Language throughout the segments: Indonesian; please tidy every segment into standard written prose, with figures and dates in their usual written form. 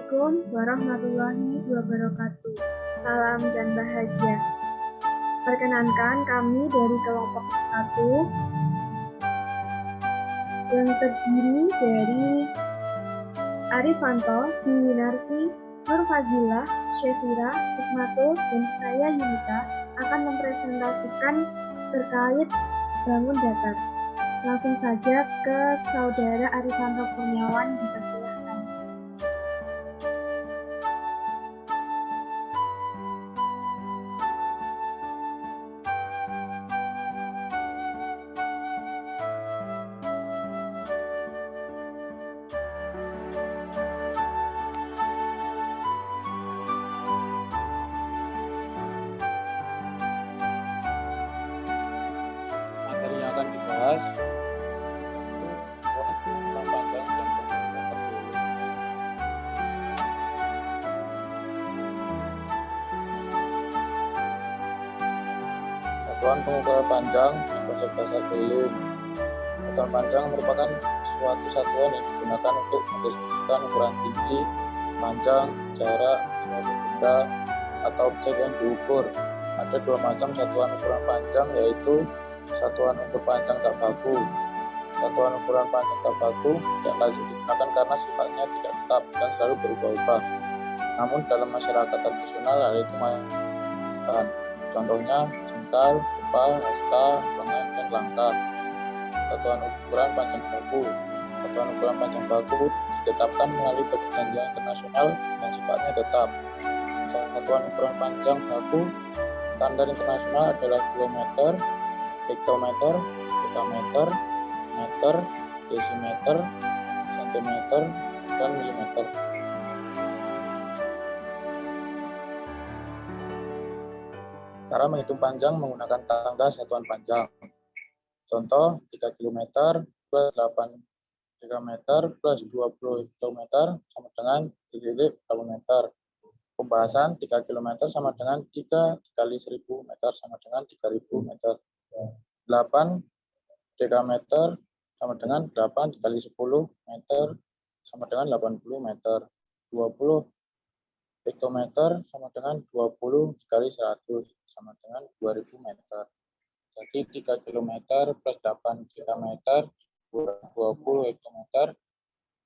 Assalamualaikum warahmatullahi wabarakatuh. Salam dan bahagia. Perkenankan kami dari kelompok 1 yang terdiri dari Arifanto, Winarsi, Nur Fazila, Syefira, Hikmatul, dan saya Yunita akan mempresentasikan terkait bangun datar. Langsung saja ke Saudara Arifanto Kurniawan, dipersilakan. Materi yang akan dibahas ukuran panjang dan konsep dasar keliling. Satuan pengukuran panjang dan konsep dasar keliling. Satuan panjang merupakan suatu satuan yang digunakan untuk mendeskripsikan ukuran tinggi, panjang, jarak suatu benda atau objek yang diukur. Ada dua macam satuan ukuran panjang, yaitu satuan ukur panjang tak baku. Satuan ukuran panjang tak baku tidak lazim digunakan karena sifatnya tidak tetap dan selalu berubah-ubah. Namun dalam masyarakat tradisional hal itu bahan. Contohnya jengkal, upah, hasta, lengan, dan langkah. Satuan ukuran panjang baku. Satuan ukuran panjang baku ditetapkan melalui perjanjian internasional dan sifatnya tetap. Satuan ukuran panjang baku standar internasional adalah kilometer, hektometer, dekameter, meter, desimeter, sentimeter, dan milimeter. Cara menghitung panjang menggunakan tangga satuan panjang. Contoh 3 km plus 8 dekameter plus 20 hektometer sama dengan 3 berapa meter. Pembahasan 3 km sama dengan 3 dikali 1000 meter sama dengan 3000 meter. 8 dekameter sama dengan 8 dikali 10 meter sama dengan 80 meter. 20 hektometer sama dengan 20 dikali 100 sama dengan 2000 meter. Jadi 3 km plus 8 dekameter kurang 20 hektometer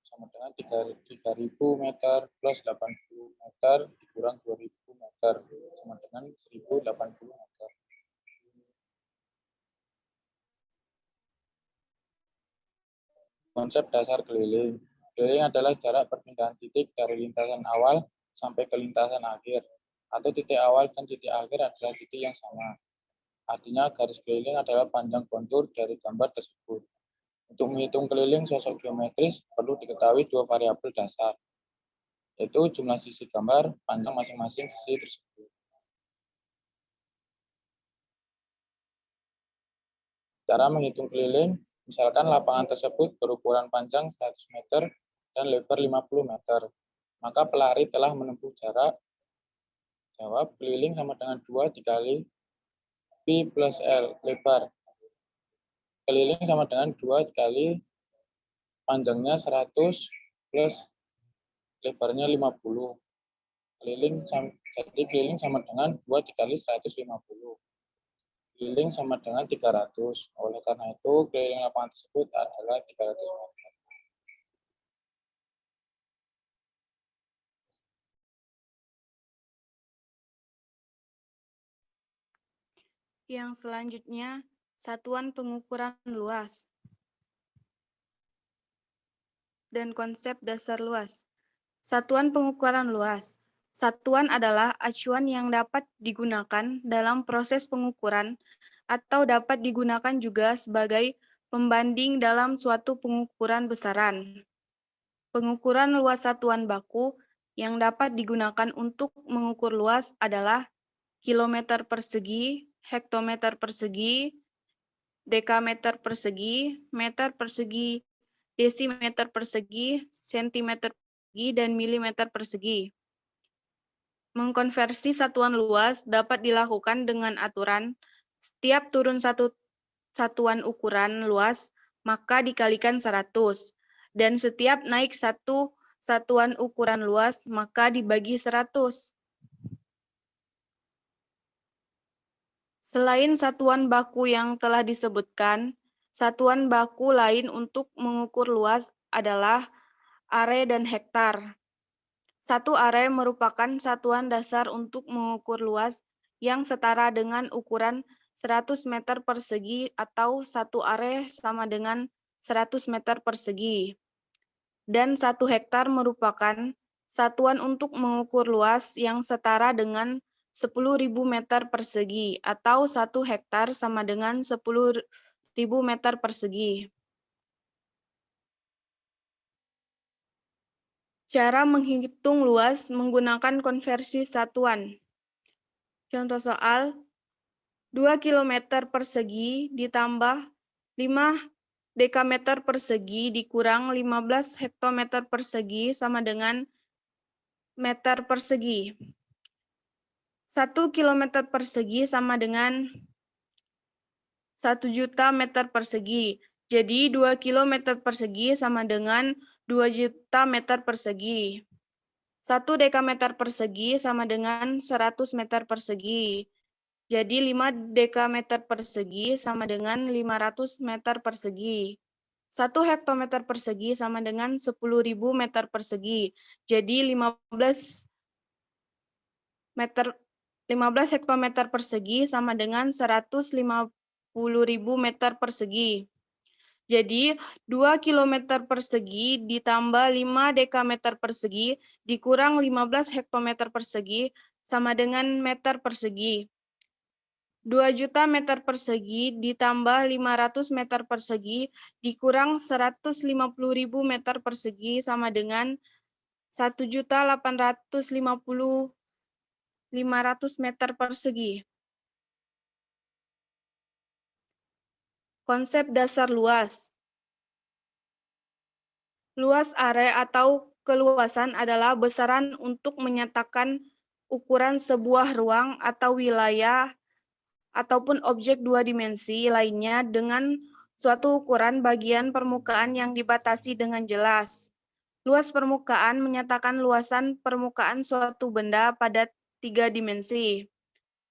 sama dengan 3000 meter plus 80 meter dikurang 2000 meter sama dengan 1080 meter. Konsep dasar keliling. Keliling adalah jarak perpindahan titik dari lintasan awal sampai ke lintasan akhir, atau titik awal dan titik akhir adalah titik yang sama. Artinya garis keliling adalah panjang kontur dari gambar tersebut. Untuk menghitung keliling sosok geometris perlu diketahui dua variabel dasar, yaitu jumlah sisi gambar, panjang masing-masing sisi tersebut. Cara menghitung keliling, misalkan lapangan tersebut berukuran panjang 100 meter dan lebar 50 meter. Maka pelari telah menempuh jarak. Jawab, keliling sama dengan 2 dikali Pi plus L, lebar. Keliling sama dengan 2 dikali panjangnya 100 plus lebarnya 50. Jadi keliling sama dengan 2 dikali 150. Keliling sama dengan 300. Oleh karena itu, keliling lapangan tersebut adalah 300 meter. Yang selanjutnya, satuan pengukuran luas dan konsep dasar luas. Satuan pengukuran luas. Satuan adalah acuan yang dapat digunakan dalam proses pengukuran atau dapat digunakan juga sebagai pembanding dalam suatu pengukuran besaran. Pengukuran luas satuan baku yang dapat digunakan untuk mengukur luas adalah kilometer persegi, hektometer persegi, dekameter persegi, meter persegi, desimeter persegi, sentimeter persegi, dan milimeter persegi. Mengkonversi satuan luas dapat dilakukan dengan aturan setiap turun satu satuan ukuran luas, maka dikalikan 100. Dan setiap naik satu satuan ukuran luas, maka dibagi 100. Selain satuan baku yang telah disebutkan, satuan baku lain untuk mengukur luas adalah are dan hektar. Satu are merupakan satuan dasar untuk mengukur luas yang setara dengan ukuran 100 meter persegi atau satu are sama dengan 100 meter persegi. Dan 1 hektar merupakan satuan untuk mengukur luas yang setara dengan 10.000 meter persegi atau 1 hektar sama dengan 10.000 meter persegi. Cara menghitung luas menggunakan konversi satuan. Contoh soal, 2 km persegi ditambah 5 dekameter persegi dikurang 15 hektometer persegi sama dengan meter persegi. 1 km persegi sama dengan 1 juta meter persegi. Jadi 2 km persegi sama dengan 2 juta meter persegi. 1 dekameter persegi sama dengan 100 meter persegi. Jadi 5 dekameter persegi sama dengan 500 meter persegi. 1 hektometer persegi sama dengan 10.000 meter persegi. Jadi 15 hektometer persegi sama dengan 150.000 meter persegi. Jadi 2 km persegi ditambah 5 dekameter persegi dikurang 15 hektometer persegi sama dengan meter persegi. 2 juta meter persegi ditambah 500 meter persegi dikurang 150.000 meter persegi sama dengan 1.850.500 meter persegi. Konsep dasar luas. Luas are atau keluasan adalah besaran untuk menyatakan ukuran sebuah ruang atau wilayah ataupun objek dua dimensi lainnya dengan suatu ukuran bagian permukaan yang dibatasi dengan jelas. Luas permukaan menyatakan luasan permukaan suatu benda pada 3 dimensi.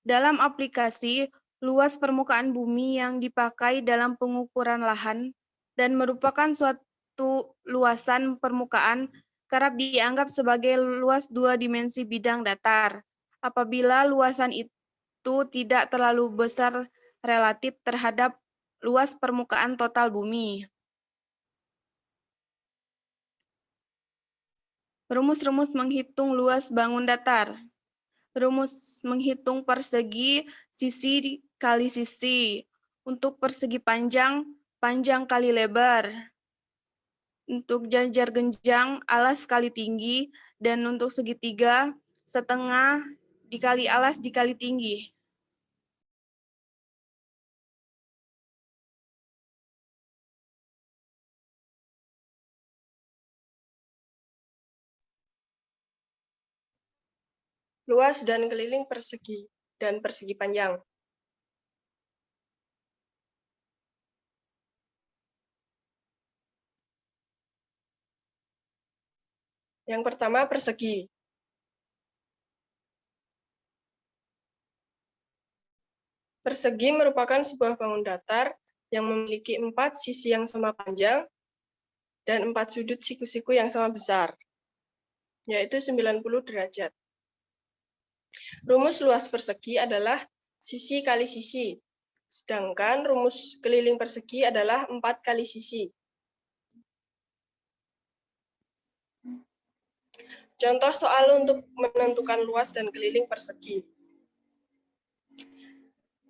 Dalam aplikasi, luas permukaan bumi yang dipakai dalam pengukuran lahan dan merupakan suatu luasan permukaan kerap dianggap sebagai luas 2 dimensi bidang datar. Apabila luasan itu tidak terlalu besar relatif terhadap luas permukaan total bumi. Rumus-rumus menghitung luas bangun datar. Rumus menghitung persegi sisi kali sisi. Untuk persegi panjang, panjang kali lebar. Untuk jajar genjang, alas kali tinggi. Dan untuk segitiga, setengah dikali alas dikali tinggi. Luas dan keliling persegi dan persegi panjang. Yang pertama, persegi. Persegi merupakan sebuah bangun datar yang memiliki 4 sisi yang sama panjang dan 4 sudut siku-siku yang sama besar, yaitu 90 derajat. Rumus luas persegi adalah sisi kali sisi, sedangkan rumus keliling persegi adalah 4 kali sisi. Contoh soal untuk menentukan luas dan keliling persegi.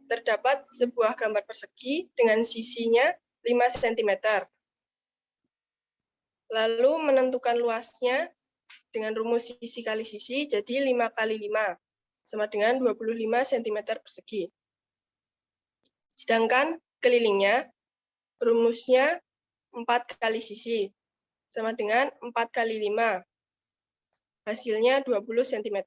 Terdapat sebuah gambar persegi dengan sisinya 5 cm. Lalu menentukan luasnya dengan rumus sisi kali sisi, jadi 5 kali 5, sama dengan 25 cm persegi. Sedangkan kelilingnya, rumusnya 4 kali sisi, sama dengan 4 kali 5. Hasilnya 20 cm.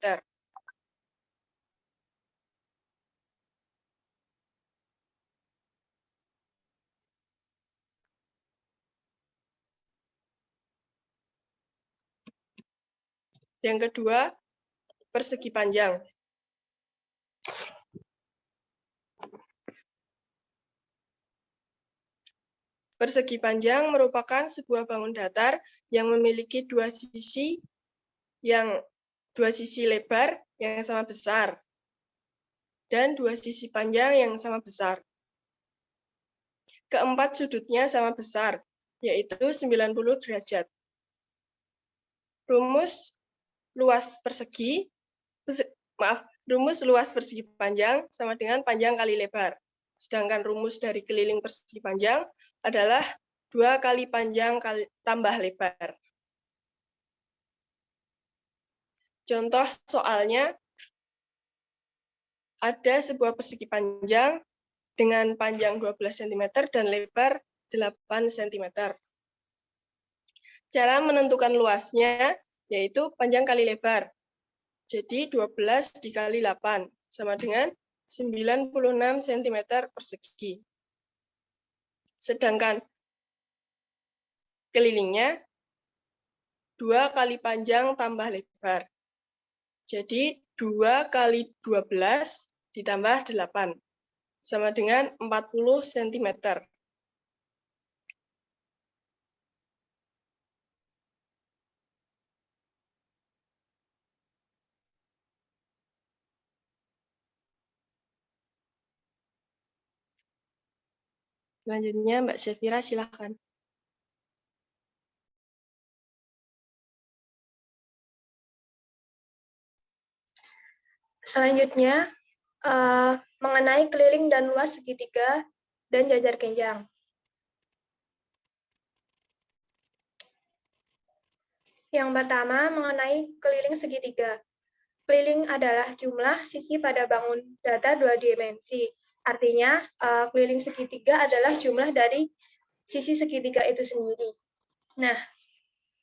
Yang kedua, persegi panjang. Persegi panjang merupakan sebuah bangun datar yang memiliki dua sisi lebar yang sama besar dan dua sisi panjang yang sama besar. Keempat sudutnya sama besar, yaitu 90 derajat. Rumus luas persegi panjang sama dengan panjang kali lebar. Sedangkan rumus dari keliling persegi panjang adalah 2 kali panjang tambah lebar. Contoh soalnya, ada sebuah persegi panjang dengan panjang 12 cm dan lebar 8 cm. Cara menentukan luasnya yaitu panjang kali lebar. Jadi 12 dikali 8 sama dengan 96 cm persegi. Sedangkan kelilingnya 2 kali panjang tambah lebar. Jadi 2 kali 12 ditambah 8 sama dengan 40 cm. Selanjutnya Mbak Syafira, silakan. Selanjutnya, mengenai keliling dan luas segitiga dan jajar kenjang. Yang pertama, mengenai keliling segitiga. Keliling adalah jumlah sisi pada bangun datar 2 dimensi. Artinya, keliling segitiga adalah jumlah dari sisi segitiga itu sendiri. Nah,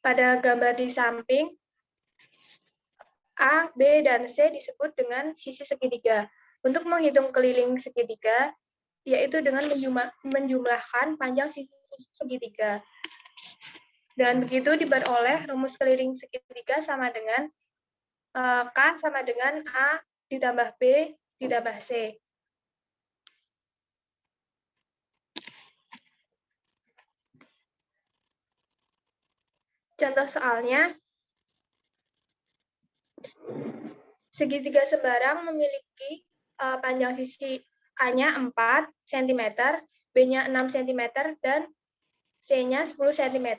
pada gambar di samping, A, B, dan C disebut dengan sisi segitiga. Untuk menghitung keliling segitiga, yaitu dengan menjumlahkan panjang sisi segitiga. Dan begitu diperoleh rumus keliling segitiga sama dengan K sama dengan A ditambah B ditambah C. Contoh soalnya, segitiga sembarang memiliki panjang sisi A-nya 4 cm, B-nya 6 cm, dan C-nya 10 cm.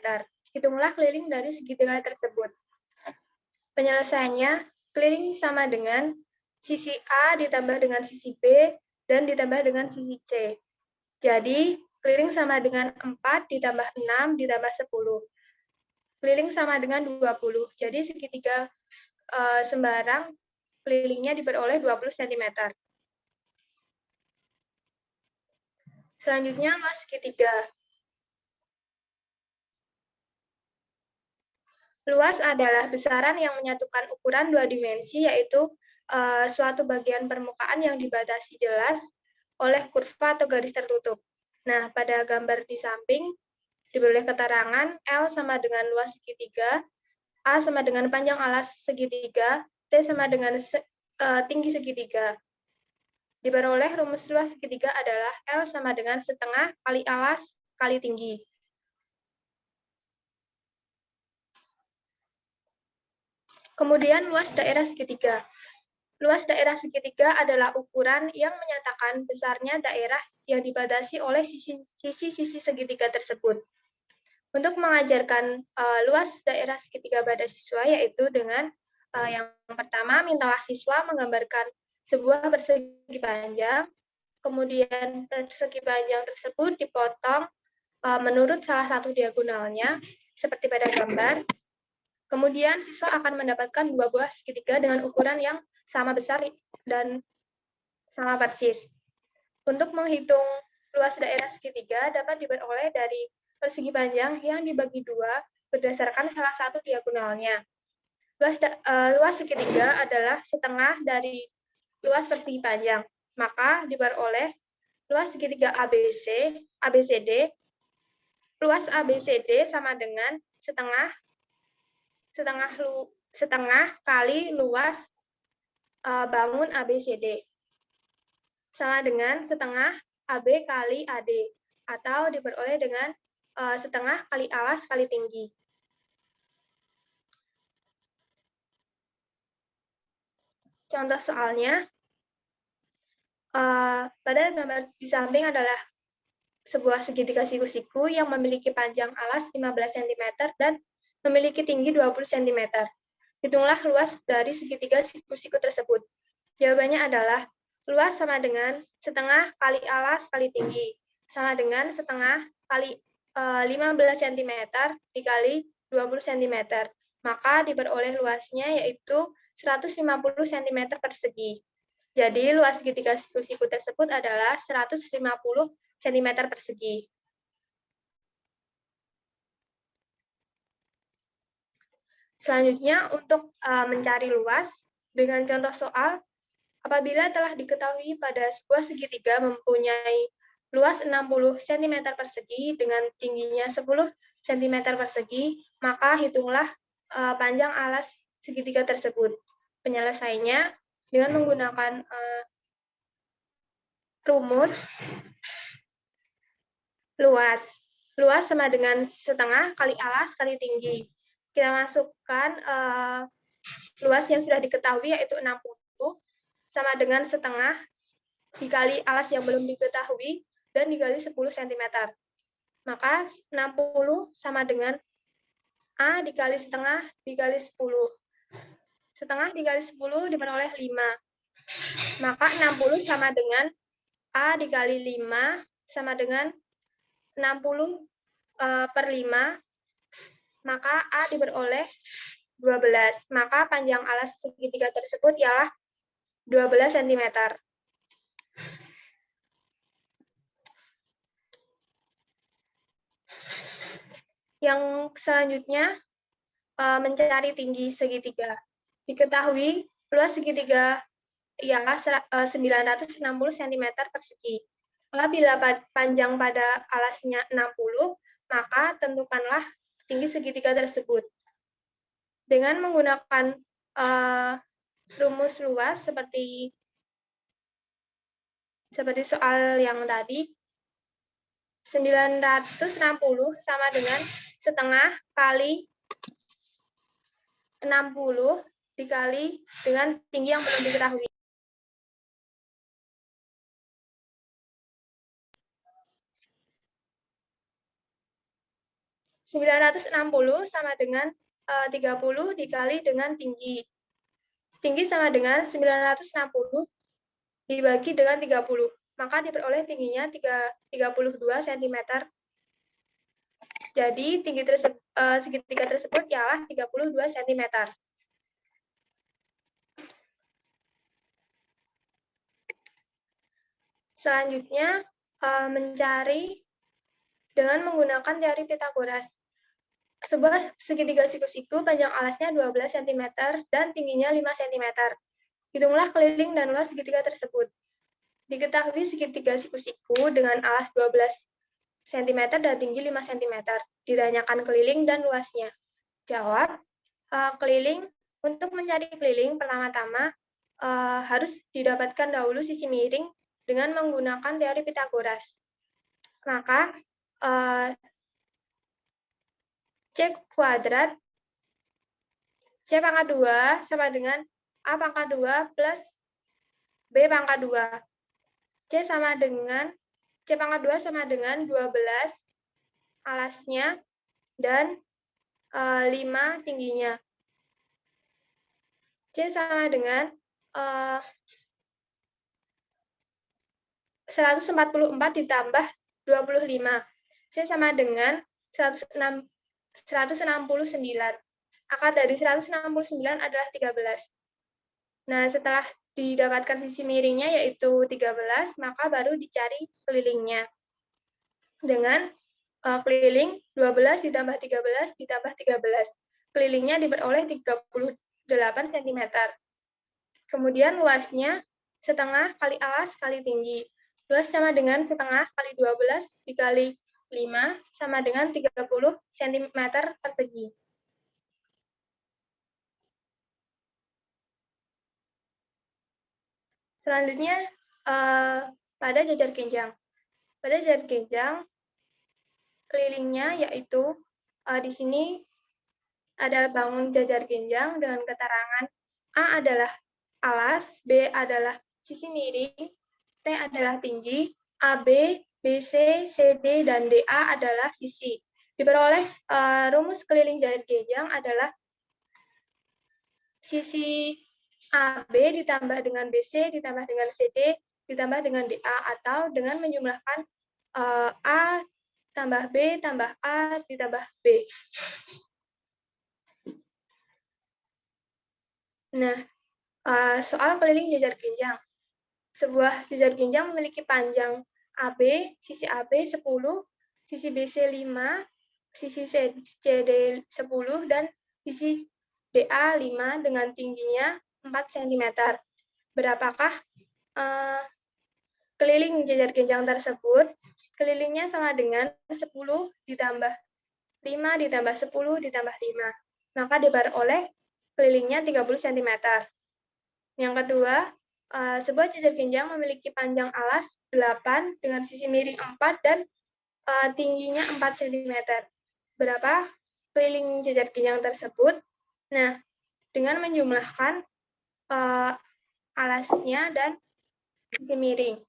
Hitunglah keliling dari segitiga tersebut. Penyelesaiannya, keliling sama dengan sisi A ditambah dengan sisi B dan ditambah dengan sisi C. Jadi, keliling sama dengan 4 ditambah 6 ditambah 10. Keliling sama dengan 20. Jadi, segitiga sembarang kelilingnya diperoleh 20 cm. Selanjutnya, luas segitiga. Luas adalah besaran yang menyatukan ukuran 2 dimensi, yaitu suatu bagian permukaan yang dibatasi jelas oleh kurva atau garis tertutup. Nah, pada gambar di samping, diberi keterangan L sama dengan luas segitiga, A sama dengan panjang alas segitiga, T sama dengan tinggi segitiga. Diperoleh rumus luas segitiga adalah L sama dengan setengah kali alas kali tinggi. Kemudian luas daerah segitiga. Luas daerah segitiga adalah ukuran yang menyatakan besarnya daerah yang dibatasi oleh sisi-sisi segitiga tersebut. Untuk mengajarkan luas daerah segitiga pada siswa, yaitu dengan yang pertama, mintalah siswa menggambarkan sebuah persegi panjang, kemudian persegi panjang tersebut dipotong menurut salah satu diagonalnya, seperti pada gambar. Kemudian siswa akan mendapatkan 2 buah segitiga dengan ukuran yang sama besar dan sama persis. Untuk menghitung luas daerah segitiga dapat diperoleh dari persegi panjang yang dibagi 2 berdasarkan salah satu diagonalnya. Luas segitiga adalah setengah dari luas persegi panjang. Maka diperoleh luas segitiga ABCD. Luas ABCD sama dengan setengah setengah kali luas bangun ABCD. Sama dengan setengah AB kali AD, atau diperoleh dengan setengah kali alas kali tinggi. Contoh soalnya, pada gambar di samping adalah sebuah segitiga siku-siku yang memiliki panjang alas 15 cm dan memiliki tinggi 20 cm. Hitunglah luas dari segitiga siku-siku tersebut. Jawabannya adalah luas sama dengan setengah kali alas kali tinggi, sama dengan setengah kali 15 cm dikali 20 cm. Maka diperoleh luasnya yaitu 150 cm persegi. Jadi luas segitiga siku-siku tersebut adalah 150 cm persegi. Selanjutnya, untuk mencari luas, dengan contoh soal, apabila telah diketahui pada sebuah segitiga mempunyai luas 60 cm persegi dengan tingginya 10 cm persegi, maka hitunglah panjang alas segitiga tersebut. Penyelesaiannya dengan menggunakan rumus luas. Luas sama dengan setengah kali alas kali tinggi. Kita masukkan luas yang sudah diketahui yaitu 60 sama dengan setengah dikali alas yang belum diketahui dan dikali 10 cm. Maka 60 sama dengan A dikali setengah dikali 10. Setengah dikali 10 diperoleh 5. Maka 60 sama dengan A dikali 5 sama dengan 60 per 5, maka A diperoleh 12. Maka panjang alas segitiga tersebut ialah 12 cm. Yang selanjutnya, mencari tinggi segitiga. Diketahui luas segitiga ialah 960 cm persegi. Apabila panjang pada alasnya 60, maka tentukanlah tinggi segitiga tersebut. Dengan menggunakan rumus luas seperti soal yang tadi, 960 sama dengan setengah kali 60 dikali dengan tinggi yang belum diketahui. 960 sama dengan 30 dikali dengan tinggi. Tinggi sama dengan 960 dibagi dengan 30. Maka diperoleh tingginya 32 cm. Jadi tinggi segitiga tersebut ialah 32 cm. Selanjutnya, mencari dengan menggunakan teori Pitagoras. Sebuah segitiga siku-siku panjang alasnya 12 cm dan tingginya 5 cm. Hitunglah keliling dan luas segitiga tersebut. Diketahui segitiga siku-siku dengan alas 12 cm dan tinggi 5 cm. Ditanyakan keliling dan luasnya. Jawab, keliling. Untuk mencari keliling, pertama-tama harus didapatkan dahulu sisi miring dengan menggunakan teori Pitagoras. Maka, C kuadrat C pangkat 2 sama dengan A pangkat 2 plus B pangkat 2. C pangkat 2 sama dengan 12 alasnya dan 5 tingginya. C sama dengan 144 ditambah 25. C sama dengan 169. Akar dari 169 adalah 13. Nah, setelah didapatkan sisi miringnya yaitu 13, maka baru dicari kelilingnya. Dengan keliling 12 ditambah 13 ditambah 13. Kelilingnya diperoleh 38 cm. Kemudian luasnya setengah kali alas kali tinggi. Luas sama dengan setengah kali 12 dikali 5 sama dengan 30 cm persegi. Selanjutnya, pada jajar genjang. Pada jajar genjang, kelilingnya yaitu di sini ada bangun jajar genjang dengan keterangan A adalah alas, B adalah sisi miring, T adalah tinggi, AB, BC, CD, dan DA adalah sisi. Diperoleh rumus keliling jajar genjang adalah sisi AB ditambah dengan BC, ditambah dengan CD, ditambah dengan DA, atau dengan menjumlahkan A tambah B, tambah A, ditambah B. Nah, soal keliling jajar genjang. Sebuah jajar genjang memiliki panjang AB, sisi AB 10, sisi BC 5, sisi CD 10, dan sisi DA 5 dengan tingginya 4 cm. Berapakah keliling jajar genjang tersebut? Kelilingnya sama dengan 10 ditambah 5 ditambah 10 ditambah 5. Maka diperoleh kelilingnya 30 cm. Yang kedua, sebuah jajar genjang memiliki panjang alas 8 dengan sisi miring 4 dan tingginya 4 cm. Berapa keliling jajar genjang tersebut? Nah, dengan menjumlahkan alasnya dan sisi miring.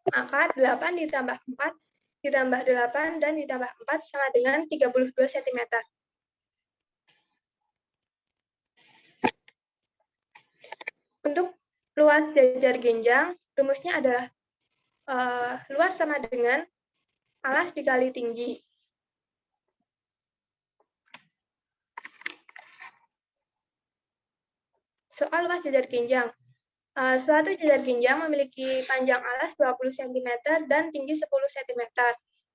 Maka 8 ditambah 4 ditambah 8 dan ditambah 4 sama dengan 32 cm. Untuk luas jajar genjang, rumusnya adalah luas sama dengan alas dikali tinggi. Soal luas jajar genjang. Suatu jajar genjang memiliki panjang alas 20 cm dan tinggi 10 cm.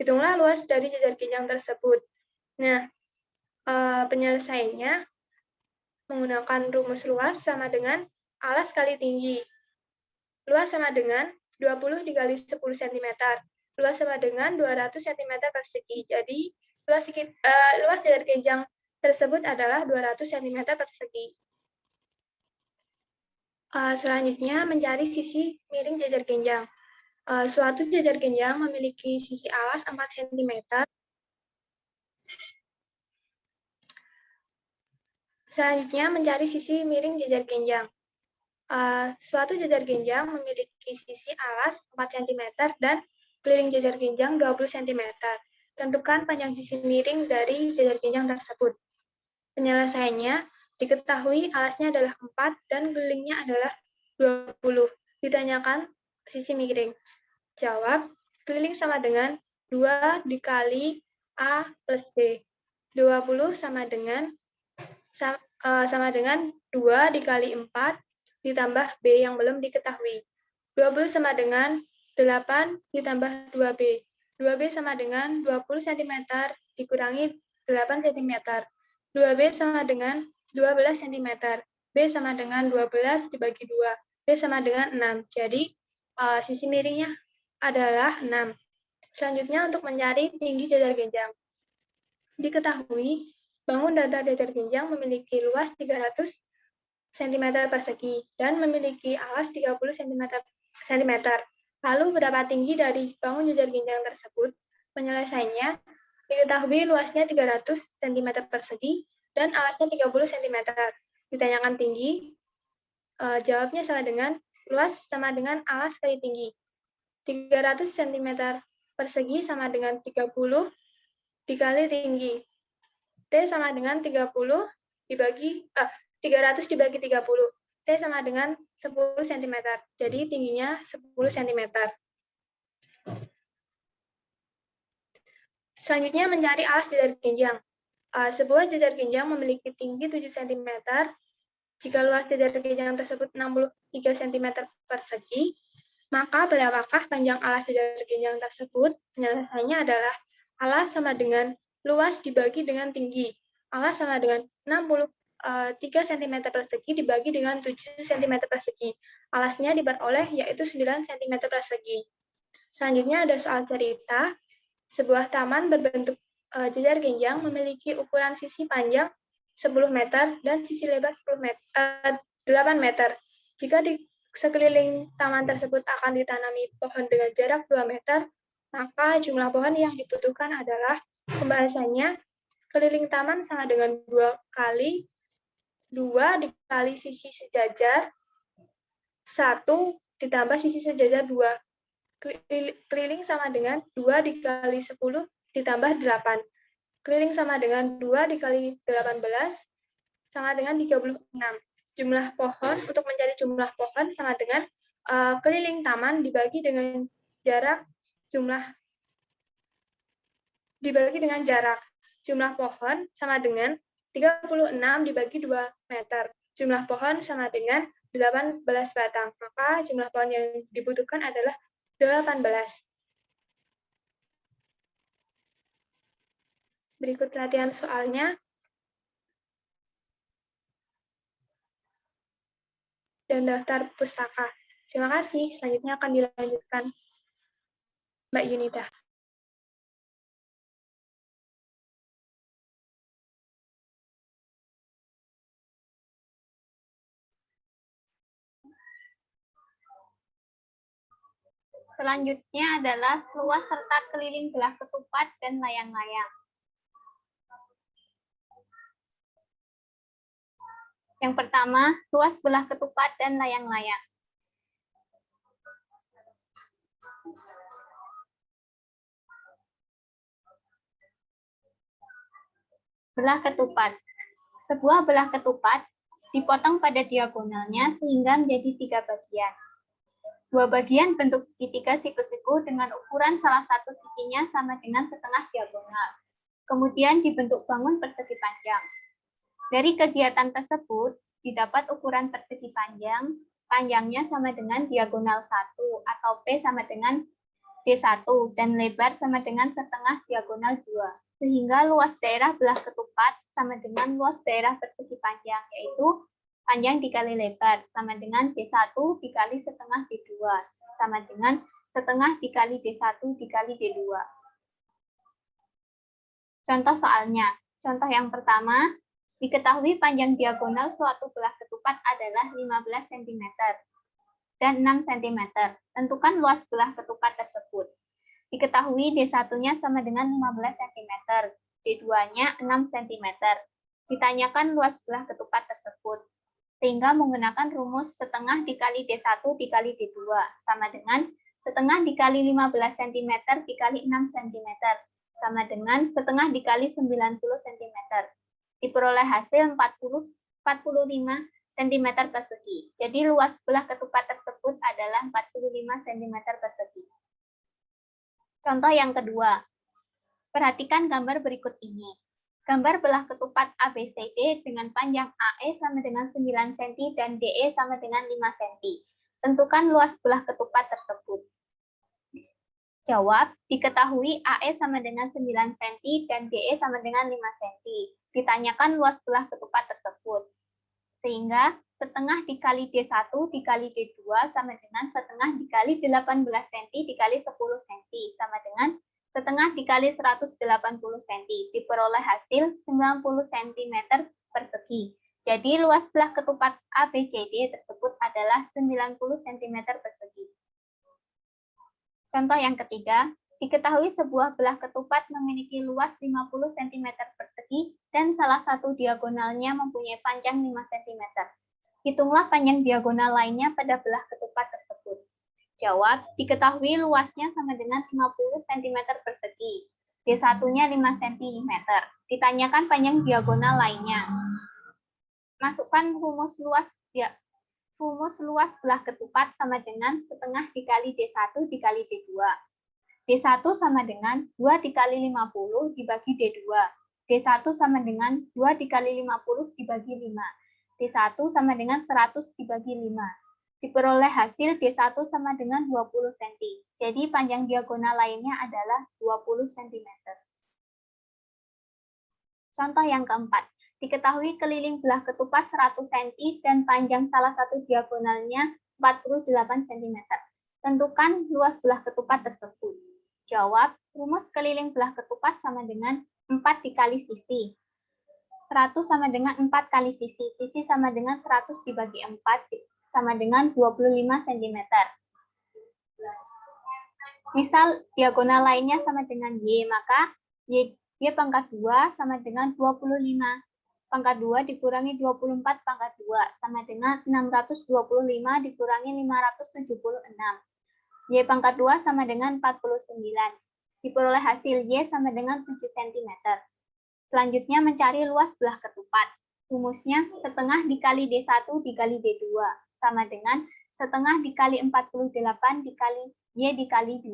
Hitunglah luas dari jajar genjang tersebut. Nah, penyelesaiannya menggunakan rumus luas sama dengan alas kali tinggi. Luas sama dengan 20 dikali 10 cm. Luas sama dengan 200 cm persegi. Jadi, luas jajar genjang tersebut adalah 200 cm persegi. Selanjutnya, mencari sisi miring jajar genjang. Suatu jajar genjang memiliki sisi alas 4 cm. Selanjutnya, mencari sisi miring jajar genjang. Suatu jajar genjang memiliki sisi alas 4 cm dan keliling jajar genjang 20 cm. Tentukan panjang sisi miring dari jajar genjang tersebut. Penyelesaiannya, diketahui alasnya adalah 4 dan kelilingnya adalah 20. Ditanyakan sisi miring. Jawab, keliling sama dengan 2 dikali A plus B. 20 sama dengan 2 dikali 4 ditambah B yang belum diketahui. 20 sama dengan 8 ditambah 2B. 2B sama dengan 20 cm dikurangi 8 cm. 2B sama dengan 12 cm. B sama dengan 12 dibagi 2. B sama dengan 6. Jadi, sisi miringnya adalah 6. Selanjutnya, untuk mencari tinggi jajar genjang. Diketahui, bangun datar jajar genjang memiliki luas 300 cm persegi dan memiliki alas 30 cm. Lalu, berapa tinggi dari bangun jajar genjang tersebut? Penyelesaiannya, diketahui luasnya 300 cm persegi dan alasnya 30 cm. Ditanyakan tinggi, jawabnya sama dengan luas sama dengan alas kali tinggi. 300 cm persegi sama dengan 30 dikali tinggi. T sama dengan 300 dibagi 30. T sama dengan 10 cm. Jadi tingginya 10 cm. Selanjutnya mencari alas jajar genjang. Sebuah jajar genjang memiliki tinggi 7 cm. Jika luas jajar genjang tersebut 63 cm persegi, maka berapakah panjang alas jajar genjang tersebut? Penyelesaiannya adalah alas sama dengan luas dibagi dengan tinggi. Alas sama dengan 63 cm persegi dibagi dengan 7 cm persegi. Alasnya diperoleh yaitu 9 cm persegi. Selanjutnya ada soal cerita. Sebuah taman berbentuk jajar genjang memiliki ukuran sisi panjang 10 meter dan sisi lebar 8 meter. Jika sekeliling taman tersebut akan ditanami pohon dengan jarak 2 meter, maka jumlah pohon yang dibutuhkan adalah pembahasannya keliling taman sama dengan 2 dikali sisi sejajar 1 ditambah sisi sejajar 2. Keliling sama dengan 2 dikali 10 ditambah 8. Keliling sama dengan 2 dikali 18 sama dengan 36. Jumlah pohon, untuk mencari jumlah pohon sama dengan keliling taman dibagi dengan jarak jumlah pohon sama dengan 36 dibagi 2 meter. Jumlah pohon sama dengan 18 batang. Maka jumlah pohon yang dibutuhkan adalah 18. Berikut latihan soalnya. Dan daftar pustaka. Terima kasih. Selanjutnya akan dilanjutkan Mbak Yunita. Selanjutnya adalah luas serta keliling belah ketupat dan layang-layang. Yang pertama, luas belah ketupat dan layang-layang. Belah ketupat. Sebuah belah ketupat dipotong pada diagonalnya sehingga menjadi 3 bagian. 2 bagian bentuk segitiga siku-siku dengan ukuran salah satu sisinya sama dengan setengah diagonal. Kemudian dibentuk bangun persegi panjang. Dari kegiatan tersebut, didapat ukuran persegi panjangnya sama dengan diagonal 1 atau P sama dengan D1 dan lebar sama dengan setengah diagonal 2. Sehingga luas daerah belah ketupat sama dengan luas daerah persegi panjang, yaitu panjang dikali lebar sama dengan D1 dikali setengah D2 sama dengan setengah dikali D1 dikali D2. Contoh soalnya. Contoh yang pertama, diketahui panjang diagonal suatu belah ketupat adalah 15 cm dan 6 cm. Tentukan luas belah ketupat tersebut. Diketahui D1-nya sama dengan 15 cm, D2-nya 6 cm. Ditanyakan luas belah ketupat tersebut. Sehingga menggunakan rumus setengah dikali D1 dikali D2 sama dengan setengah dikali 15 cm dikali 6 cm sama dengan setengah dikali 90 cm. Diperoleh hasil 45 cm persegi. Jadi luas belah ketupat tersebut adalah 45 cm persegi. Contoh yang kedua. Perhatikan gambar berikut ini. Gambar belah ketupat ABCD dengan panjang AE sama dengan 9 cm dan DE sama dengan 5 cm. Tentukan luas belah ketupat tersebut. Jawab, diketahui AE sama dengan 9 cm dan DE sama dengan 5 cm. Ditanyakan luas belah ketupat tersebut. Sehingga setengah dikali D1 dikali D2 sama dengan setengah dikali 18 cm dikali 10 cm sama dengan setengah dikali 180 cm, diperoleh hasil 90 cm persegi. Jadi luas belah ketupat ABCD tersebut adalah 90 cm persegi. Contoh yang ketiga, diketahui sebuah belah ketupat memiliki luas 50 cm persegi dan salah satu diagonalnya mempunyai panjang 5 cm. Hitunglah panjang diagonal lainnya pada belah ketupat tersebut. Jawab, diketahui luasnya sama dengan 50 cm persegi. D1-nya 5 cm. Ditanyakan panjang diagonal lainnya. Masukkan rumus luas belah ketupat sama dengan setengah dikali D1 dikali D2. D1 sama dengan 2 dikali 50 dibagi D2. D1 sama dengan 2 dikali 50 dibagi 5. D1 sama dengan 100 dibagi 5. Diperoleh hasil D1 sama dengan 20 cm. Jadi panjang diagonal lainnya adalah 20 cm. Contoh yang keempat. Diketahui keliling belah ketupat 100 cm dan panjang salah satu diagonalnya 48 cm. Tentukan luas belah ketupat tersebut. Jawab, rumus keliling belah ketupat sama dengan 4 dikali sisi. 100 sama dengan 4 kali sisi. Sisi sama dengan 100 dibagi 4. sama dengan 25 cm. Misal diagonal lainnya sama dengan Y, maka Y pangkat 2 sama dengan 25. Pangkat 2 dikurangi 24 pangkat 2 sama dengan 625 dikurangi 576. Y pangkat 2 sama dengan 49. Diperoleh hasil Y sama dengan 7 cm. Selanjutnya mencari luas belah ketupat. Rumusnya setengah dikali D1 dikali D2 sama dengan setengah dikali 48 dikali Y dikali 2.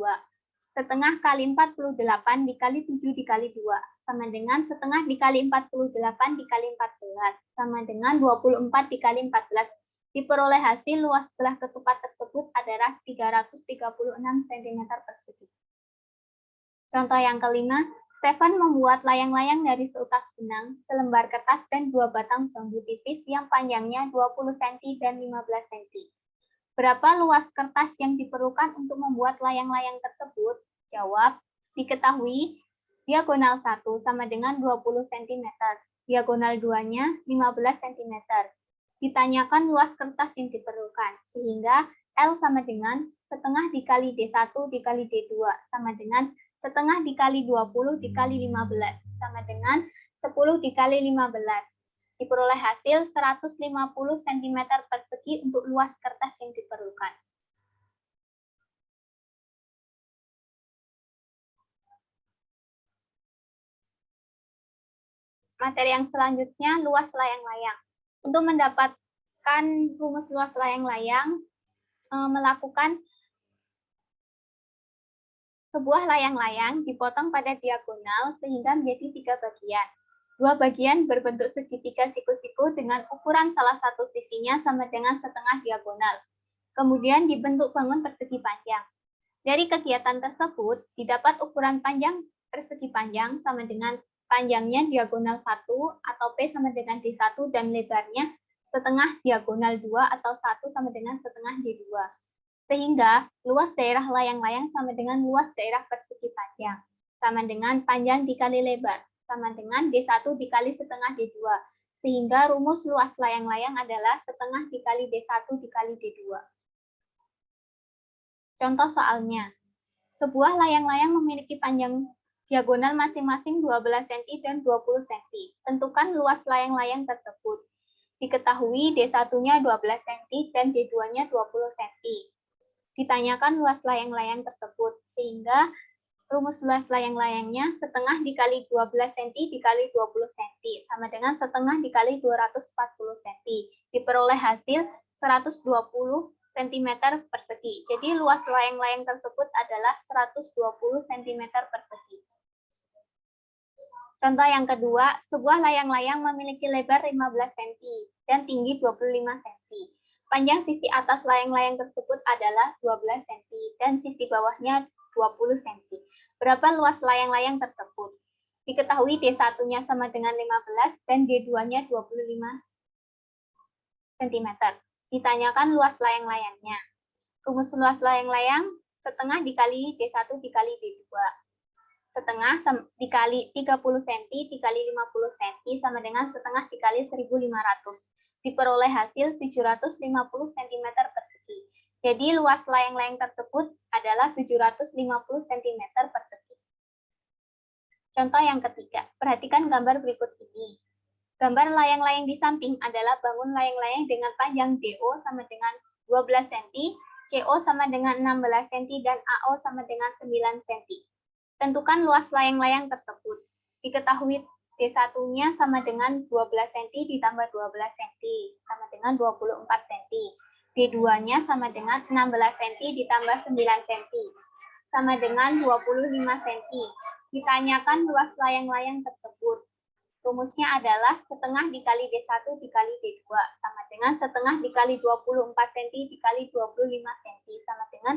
Setengah kali 48 dikali 7 dikali 2 sama dengan setengah dikali 48 dikali 14 sama dengan 24 dikali 14. Diperoleh hasil luas belah ketupat tersebut adalah 336 cm persegi. Contoh yang kelima, Stefan membuat layang-layang dari seutas benang, selembar kertas, dan 2 batang bambu tipis yang panjangnya 20 cm dan 15 cm. Berapa luas kertas yang diperlukan untuk membuat layang-layang tersebut? Jawab, diketahui diagonal 1 sama dengan 20 cm, diagonal 2-nya 15 cm. Ditanyakan luas kertas yang diperlukan, sehingga L sama dengan setengah dikali D1 dikali D2 sama dengan setengah dikali 20 dikali 15 sama dengan 10 dikali 15. Diperoleh hasil 150 cm persegi untuk luas kertas yang diperlukan. Materi yang selanjutnya, luas layang-layang. Untuk mendapatkan rumus luas layang-layang, melakukan sebuah layang-layang dipotong pada diagonal sehingga menjadi 3 bagian. 2 bagian berbentuk segitiga siku-siku dengan ukuran salah satu sisinya sama dengan setengah diagonal. Kemudian dibentuk bangun persegi panjang. Dari kegiatan tersebut, didapat ukuran panjang persegi panjang sama dengan panjangnya diagonal 1 atau P sama dengan D1 dan lebarnya setengah diagonal 2 atau 1 sama dengan setengah D2. Sehingga luas daerah layang-layang sama dengan luas daerah persegi panjang, sama dengan panjang dikali lebar, sama dengan D1 dikali setengah D2. Sehingga rumus luas layang-layang adalah setengah dikali D1 dikali D2. Contoh soalnya, sebuah layang-layang memiliki panjang diagonal masing-masing 12 cm dan 20 cm. Tentukan luas layang-layang tersebut. Diketahui D1-nya 12 cm dan D2-nya 20 cm. Ditanyakan luas layang-layang tersebut, sehingga rumus luas layang-layangnya setengah dikali 12 cm dikali 20 cm, sama dengan setengah dikali 240 cm. Diperoleh hasil 120 cm persegi. Jadi luas layang-layang tersebut adalah 120 cm persegi. Contoh yang kedua, sebuah layang-layang memiliki lebar 15 cm dan tinggi 25 cm. Panjang sisi atas layang-layang tersebut adalah 12 cm dan sisi bawahnya 20 cm. Berapa luas layang-layang tersebut? Diketahui D1-nya sama dengan 15 dan D2-nya 25 cm. Ditanyakan luas layang-layangnya. Rumus luas layang-layang setengah dikali D1 dikali D2. Setengah dikali 30 cm dikali 50 cm sama dengan setengah dikali 1500. Diperoleh hasil 750 cm persegi. Jadi luas layang-layang tersebut adalah 750 cm persegi. Contoh yang ketiga, perhatikan gambar berikut ini. Gambar layang-layang di samping adalah bangun layang-layang dengan panjang DO sama dengan 12 cm, CO sama dengan 16 cm, dan AO sama dengan 9 cm. Tentukan luas layang-layang tersebut. Diketahui D1-nya sama dengan 12 cm ditambah 12 cm, sama dengan 24 cm. D2-nya sama dengan 16 cm ditambah 9 cm, sama dengan 25 cm. Ditanyakan luas layang-layang tersebut. Rumusnya adalah setengah dikali D1 dikali D2, sama dengan setengah dikali 24 cm dikali 25 cm, sama dengan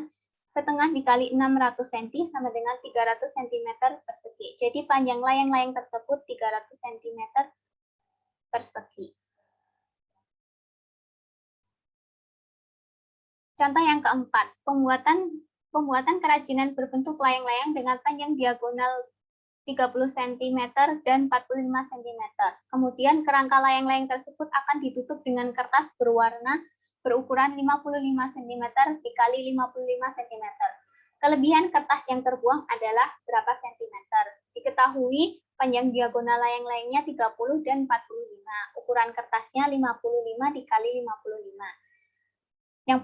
setengah dikali 600 cm sama dengan 300 cm persegi. Jadi panjang layang-layang tersebut 300 cm persegi. Contoh yang keempat, pembuatan kerajinan berbentuk layang-layang dengan panjang diagonal 30 cm dan 45 cm. Kemudian kerangka layang-layang tersebut akan ditutup dengan kertas berwarna berukuran 55 cm dikali 55 cm. Kelebihan kertas yang terbuang adalah berapa sentimeter? Diketahui panjang diagonal layang-layangnya 30 dan 45. Ukuran kertasnya 55 dikali 55.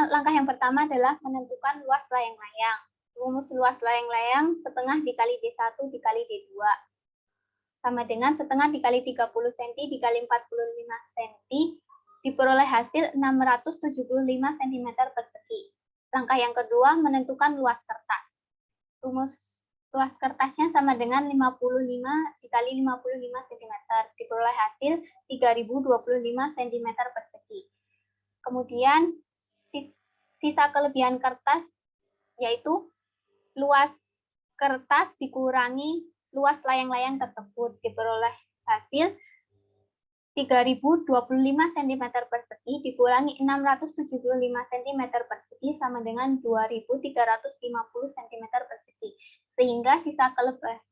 Langkah yang pertama adalah menentukan luas layang-layang. Rumus luas layang-layang setengah dikali D1 dikali D2 sama dengan setengah dikali 30 cm dikali 45 cm diperoleh hasil 675 cm persegi. Langkah yang kedua menentukan luas kertas. Rumus luas kertasnya sama dengan 55 dikali 55 cm diperoleh hasil 3025 cm persegi. Kemudian sisa kelebihan kertas yaitu luas kertas dikurangi luas layang-layang tersebut diperoleh hasil 3025 cm persegi dikurangi 675 cm persegi sama dengan 2350 cm persegi. Sehingga sisa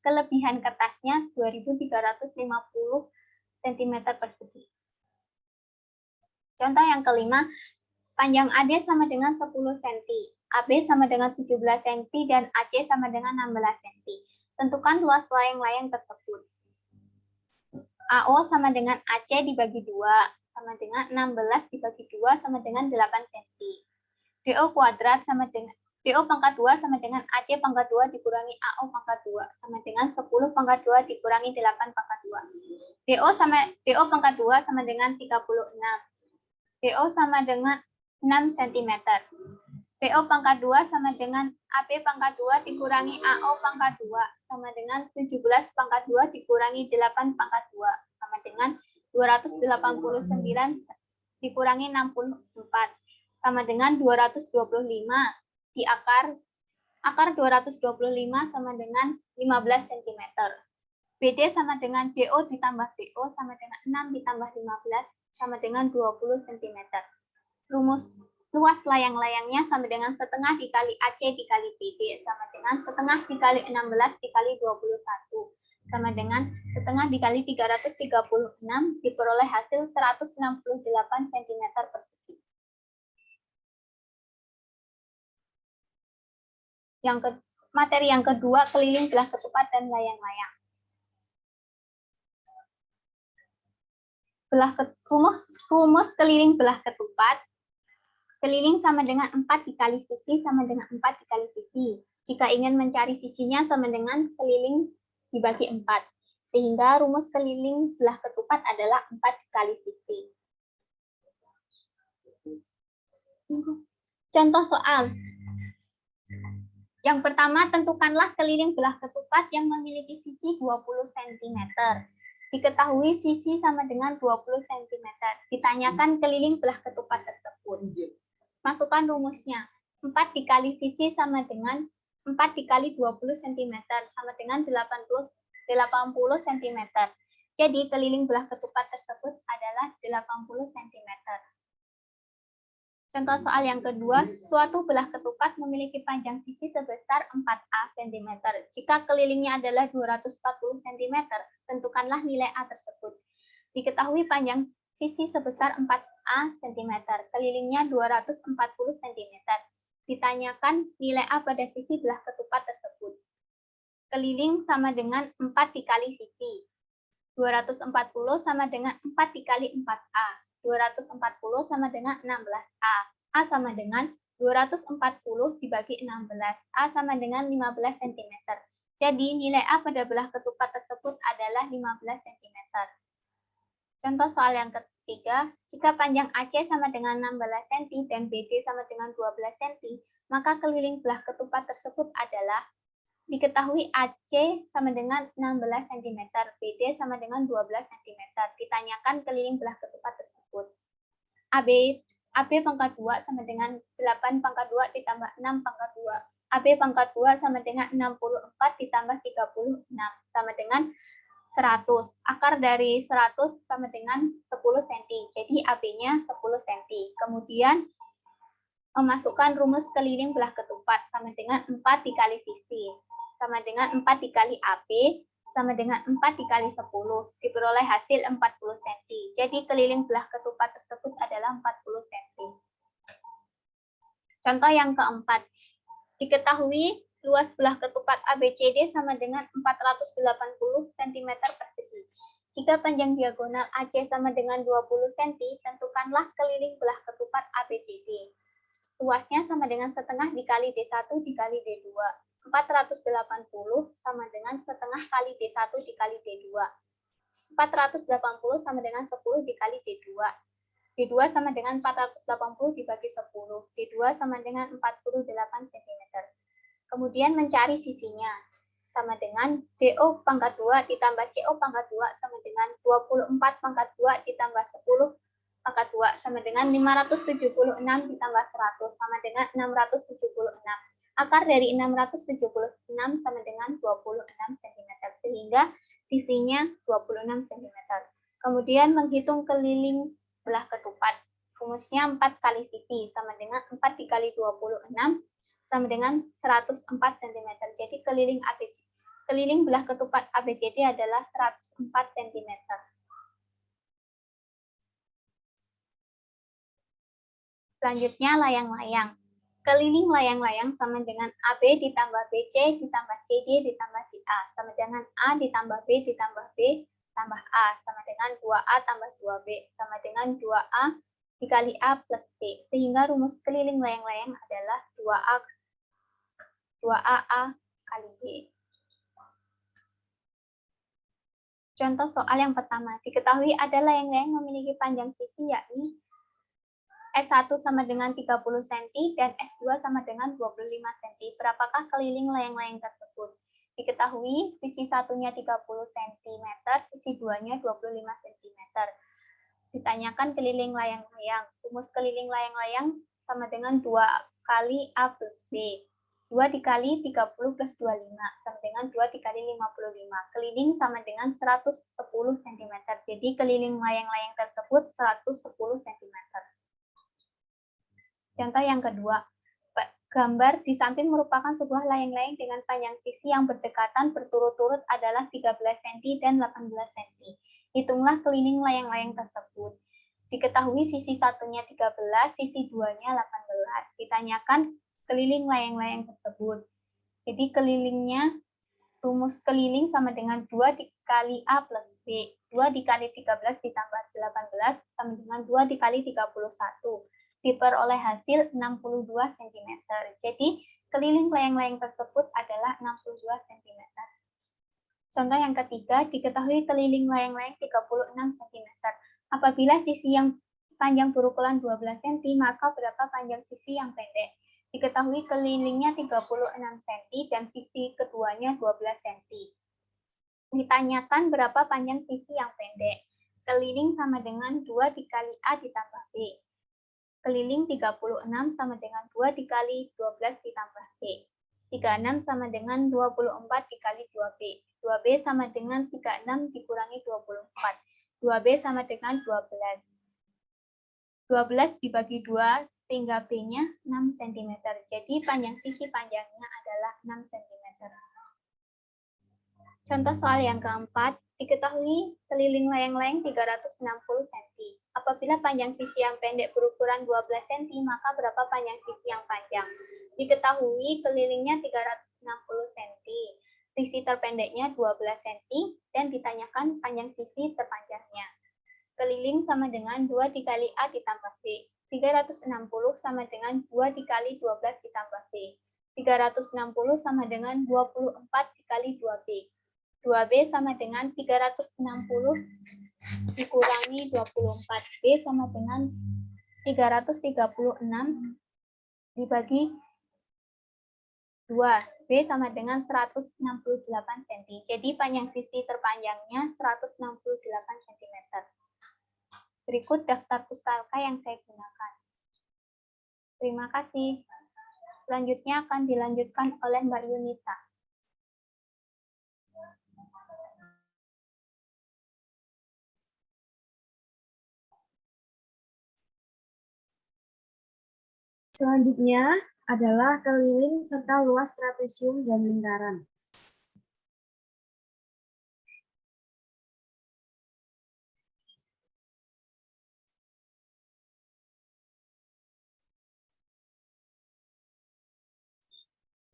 kelebihan kertasnya 2350 cm persegi. Contoh yang kelima, panjang AD sama dengan 10 cm, AB sama dengan 17 cm, dan AC sama dengan 16 cm. Tentukan luas layang-layang tersebut. AO sama dengan AC dibagi 2, sama dengan 16 dibagi 2, sama dengan 8 cm. DO kuadrat sama dengan DO pangkat 2 sama dengan AC pangkat 2 dikurangi AO pangkat 2, sama dengan 10 pangkat 2 dikurangi 8 pangkat 2. DO pangkat 2 sama dengan 36. DO sama dengan 6 cm. PO pangkat 2 sama dengan AP pangkat 2 dikurangi AO pangkat 2 sama dengan 17 pangkat 2 dikurangi 8 pangkat 2 sama dengan 289 dikurangi 64 sama dengan 225 di akar 225 sama dengan 15 cm. BD sama dengan DO ditambah BO sama dengan 6 ditambah 15 sama dengan 20 cm. Rumus luas layang-layangnya sama dengan setengah dikali AC dikali BD sama dengan setengah dikali 16 dikali 21 sama dengan setengah dikali 336 diperoleh hasil 168 cm persegi. Materi yang kedua, keliling belah ketupat dan layang-layang. Rumus keliling belah ketupat. Keliling sama dengan 4 dikali sisi sama dengan 4 dikali sisi. Jika ingin mencari sisinya sama dengan keliling dibagi 4. Sehingga rumus keliling belah ketupat adalah 4 dikali sisi. Contoh soal. Yang pertama, tentukanlah keliling belah ketupat yang memiliki sisi 20 cm. Diketahui sisi sama dengan 20 cm. Ditanyakan keliling belah ketupat tersebut. Masukkan rumusnya. 4 dikali sisi sama dengan 4 dikali 20 cm sama dengan 80 cm. Jadi keliling belah ketupat tersebut adalah 80 cm. Contoh soal yang kedua, suatu belah ketupat memiliki panjang sisi sebesar 4A cm. Jika kelilingnya adalah 240 cm, tentukanlah nilai A tersebut. Diketahui panjang sisi sebesar 4A cm, kelilingnya 240 cm. Ditanyakan nilai A pada sisi belah ketupat tersebut. Keliling sama dengan 4 dikali sisi. 240 sama dengan 4 dikali 4A. 240 sama dengan 16A. A sama dengan 240 dibagi 16. A sama dengan 15 cm. Jadi nilai A pada belah ketupat tersebut adalah 15 cm. Contoh soal yang ketiga, jika panjang AC sama dengan 16 cm dan BD sama dengan 12 cm, maka keliling belah ketupat tersebut adalah diketahui AC sama dengan 16 cm, BD sama dengan 12 cm. Ditanyakan keliling belah ketupat tersebut. AB pangkat 2 sama dengan 8 pangkat 2 ditambah 6 pangkat 2. AB pangkat 2 sama dengan 64 ditambah 36 sama dengan 100. Akar dari 100 sama dengan 10 cm. Jadi AB-nya 10 cm. Kemudian memasukkan rumus keliling belah ketupat sama dengan 4 dikali sisi. Sama dengan 4 dikali AB sama dengan 4 dikali 10. Diperoleh hasil 40 cm. Jadi keliling belah ketupat tersebut adalah 40 cm. Contoh yang keempat, diketahui luas belah ketupat ABCD sama dengan 480 cm persegi. Jika panjang diagonal AC sama dengan 20 cm, tentukanlah keliling belah ketupat ABCD. Luasnya sama dengan setengah dikali D1 dikali D2. 480 sama dengan setengah kali D1 dikali D2. 480 sama dengan 10 dikali D2. D2 sama dengan 480 dibagi 10. D2 sama dengan 48 cm. Kemudian mencari sisinya. Sama dengan DO pangkat 2 ditambah CO pangkat 2 sama dengan 24 pangkat 2 ditambah 10 pangkat 2 sama dengan 576 ditambah 100 sama dengan 676. Akar dari 676 sama dengan 26 cm, sehingga sisinya 26 cm. Kemudian menghitung keliling belah ketupat. Rumusnya 4 kali sisi sama dengan 4 dikali 26 sama dengan 104 cm. Jadi keliling belah ketupat ABCD adalah 104 cm. Selanjutnya layang-layang. Keliling layang-layang sama dengan AB ditambah BC ditambah CD ditambah CA sama dengan A ditambah B ditambah B tambah A sama dengan 2A tambah 2B sama dengan 2A dikali A plus B. Sehingga rumus keliling layang-layang adalah 2AA kali B. Contoh soal yang pertama, diketahui ada layang-layang memiliki panjang sisi yakni S1 sama dengan 30 cm dan S2 sama dengan 25 cm. Berapakah keliling layang-layang tersebut? Diketahui sisi satunya 30 cm, sisi duanya 25 cm. Ditanyakan keliling layang-layang. Rumus keliling layang-layang sama dengan 2 kali A plus B. 2 dikali 30 plus 25 sama dengan 2 dikali 55. Keliling sama dengan 110 cm. Jadi keliling layang-layang tersebut 110 cm. Contoh yang kedua, gambar di samping merupakan sebuah layang-layang dengan panjang sisi yang berdekatan berturut-turut adalah 13 cm dan 18 cm. Hitunglah keliling layang-layang tersebut. Diketahui sisi satunya 13, sisi duanya 18. Ditanyakan keliling layang-layang tersebut. Jadi kelilingnya, rumus keliling sama dengan 2 dikali A plus B. 2 dikali 13 ditambah 18 sama dengan 2 dikali 31. Diperoleh hasil 62 cm. Jadi, keliling layang-layang tersebut adalah 62 cm. Contoh yang ketiga, diketahui keliling layang-layang 36 cm. Apabila sisi yang panjang berukuran 12 cm, maka berapa panjang sisi yang pendek? Diketahui kelilingnya 36 cm dan sisi keduanya 12 cm. Ditanyakan berapa panjang sisi yang pendek? Keliling sama dengan 2 dikali A ditambah B. Keliling 36 sama dengan 2 dikali 12 ditambah B. 36 sama dengan 24 dikali 2B. 2B sama dengan 36 dikurangi 24. 2B sama dengan 12. 12 dibagi 2 sehingga B-nya 6 cm. Jadi panjang sisi panjangnya adalah 6 cm. Contoh soal yang keempat, diketahui keliling layang-layang 360 cm. Apabila panjang sisi yang pendek berukuran 12 cm, maka berapa panjang sisi yang panjang? Diketahui kelilingnya 360 cm. Sisi terpendeknya 12 cm dan ditanyakan panjang sisi terpanjangnya. Keliling sama dengan 2 dikali A ditambah B. 360 sama dengan 2 dikali 12 ditambah B. 360 sama dengan 24 dikali 2B. 2B sama dengan 360 dikurangi 24. B sama dengan 336 dibagi 2. B sama dengan 168 cm. Jadi panjang sisi terpanjangnya 168 cm. Berikut daftar pustaka yang saya gunakan. Terima kasih. Selanjutnya akan dilanjutkan oleh Mbak Yunita. Selanjutnya adalah keliling serta luas trapesium dan lingkaran.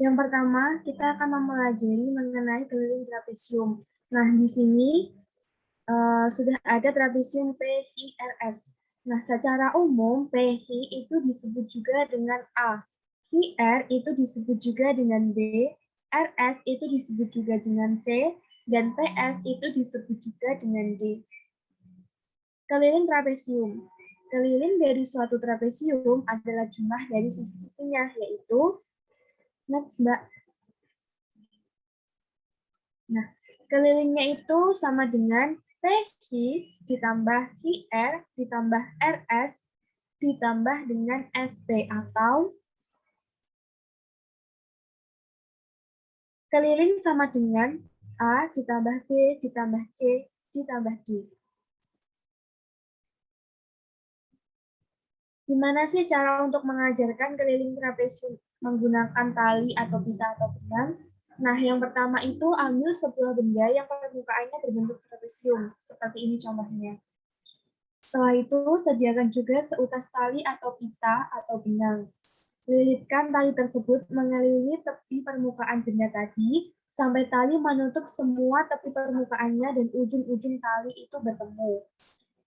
Yang pertama, kita akan mempelajari mengenai keliling trapesium. Nah, di sini sudah ada trapesium PIRS. Nah, secara umum, PI itu disebut juga dengan A. QR itu disebut juga dengan B. RS itu disebut juga dengan C. Dan PS itu disebut juga dengan D. Keliling trapesium. Keliling dari suatu trapesium adalah jumlah dari sisi-sisinya, yaitu next, Mbak. Nah, kelilingnya itu sama dengan PQ ditambah QR ditambah RS ditambah dengan SP, atau keliling sama dengan A ditambah B ditambah C ditambah D. Gimana sih cara untuk mengajarkan keliling trapesium menggunakan tali atau pita atau benang? Nah, yang pertama itu ambil sebuah benda yang permukaannya berbentuk trapesium, seperti ini contohnya. Setelah itu, sediakan juga seutas tali atau pita atau benang. Lilitkan tali tersebut mengelilingi tepi permukaan benda tadi, sampai tali menutup semua tepi permukaannya dan ujung-ujung tali itu bertemu.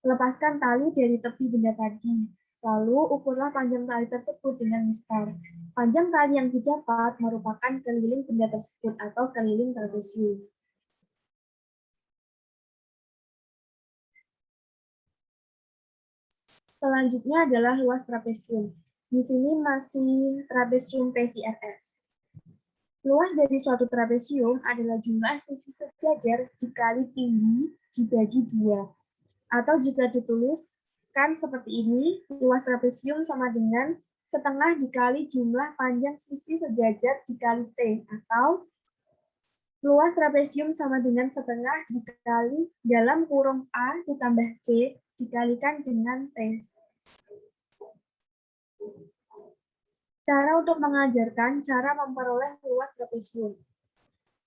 Lepaskan tali dari tepi benda tadi. Lalu ukurlah panjang tali tersebut dengan mistar. Panjang tali yang didapat merupakan keliling benda tersebut atau keliling trapesium. Selanjutnya adalah luas trapesium. Di sini masih trapesium PVRS. Luas dari suatu trapesium adalah jumlah sisi sejajar dikali tinggi dibagi 2. Atau jika dituliskan seperti ini, luas trapesium sama dengan setengah dikali jumlah panjang sisi sejajar dikali T, atau luas trapesium sama dengan setengah dikali dalam kurung A ditambah C dikalikan dengan T. Cara untuk mengajarkan cara memperoleh luas trapesium.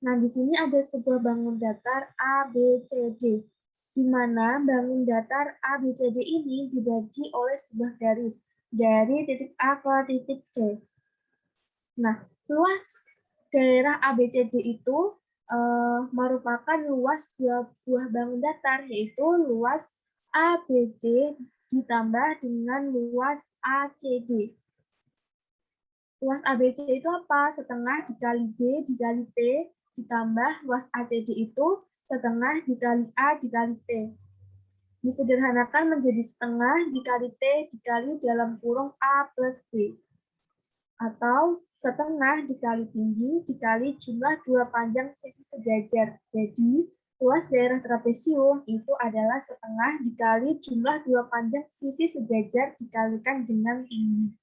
Nah, di sini ada sebuah bangun datar ABCD, di mana bangun datar ABCD ini dibagi oleh sebuah garis dari titik A ke titik C. Nah, luas daerah ABCD itu merupakan luas dua buah bangun datar, yaitu luas ABC ditambah dengan luas ACD. Luas ABC itu apa? Setengah dikali B dikali P ditambah luas ACD itu setengah dikali A dikali T. Disederhanakan menjadi setengah dikali T dikali dalam kurung A plus B. Atau setengah dikali tinggi dikali jumlah dua panjang sisi sejajar. Jadi, luas daerah trapesium itu adalah setengah dikali jumlah dua panjang sisi sejajar dikalikan dengan tinggi.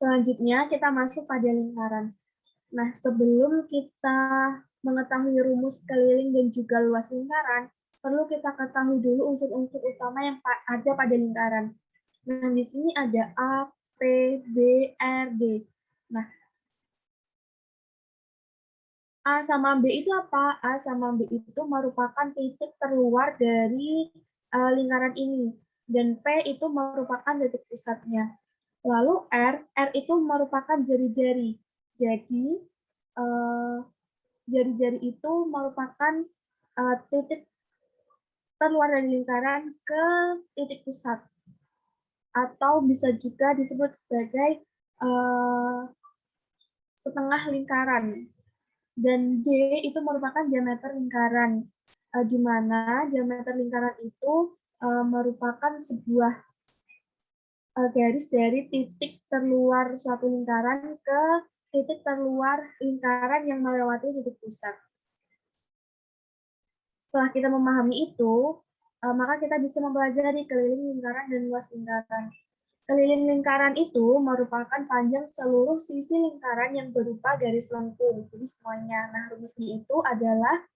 Selanjutnya, kita masuk pada lingkaran. Nah, sebelum kita mengetahui rumus keliling dan juga luas lingkaran, perlu kita ketahui dulu unsur-unsur utama yang ada pada lingkaran. Nah, di sini ada A, P, B, R, D. Nah, A sama B itu apa? A sama B itu merupakan titik terluar dari lingkaran ini. Dan P itu merupakan titik pusatnya. Lalu R itu merupakan jari-jari. Jadi, jari-jari itu merupakan titik terluar dari lingkaran ke titik pusat. Atau bisa juga disebut sebagai setengah lingkaran. Dan D itu merupakan diameter lingkaran, di mana diameter lingkaran itu merupakan sebuah garis dari titik terluar suatu lingkaran ke titik terluar lingkaran yang melewati titik pusat. Setelah kita memahami itu, maka kita bisa mempelajari keliling lingkaran dan luas lingkaran. Keliling lingkaran itu merupakan panjang seluruh sisi lingkaran yang berupa garis lengkung. Jadi semuanya. Nah, rumusnya itu adalah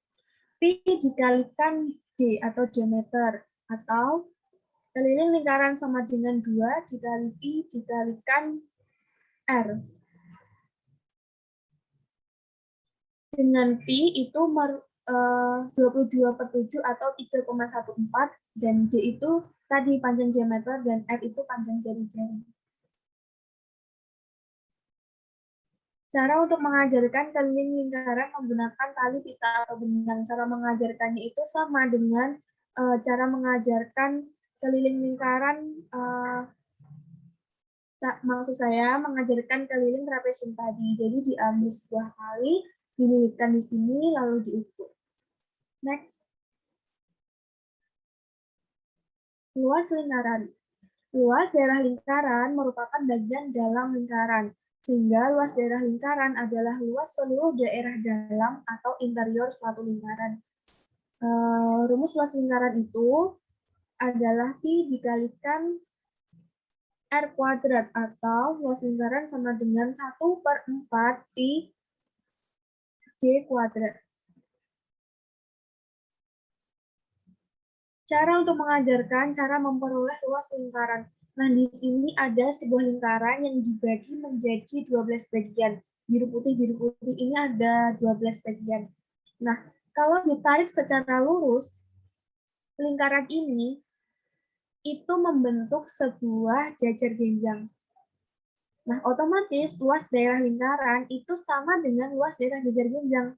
Pi dikalikan D atau diameter, atau keliling lingkaran sama dengan 2 dikali Pi dikalikan R. Dengan Pi itu 22/7 atau 3,14, dan D itu tadi panjang diameter dan R itu panjang jari-jari. Cara untuk mengajarkan keliling lingkaran menggunakan tali pita atau benang. Cara mengajarkannya itu sama dengan cara mengajarkan keliling lingkaran, maksud saya mengajarkan keliling trapesium tadi. Jadi diambil sebuah tali, dililitkan di sini, lalu diukur. Next. Luas lingkaran. Luas daerah lingkaran merupakan bagian dalam lingkaran, sehingga luas daerah lingkaran adalah luas seluruh daerah dalam atau interior suatu lingkaran. Rumus luas lingkaran itu adalah Pi dikalikan R kuadrat, atau luas lingkaran sama dengan 1/4 Pi D kuadrat. Cara untuk mengajarkan cara memperoleh luas lingkaran. Nah, di sini ada sebuah lingkaran yang dibagi menjadi 12 bagian. Biru putih ini ada 12 bagian. Nah, kalau ditarik secara lurus, lingkaran ini itu membentuk sebuah jajar genjang. Nah, otomatis luas daerah lingkaran itu sama dengan luas daerah jajar genjang.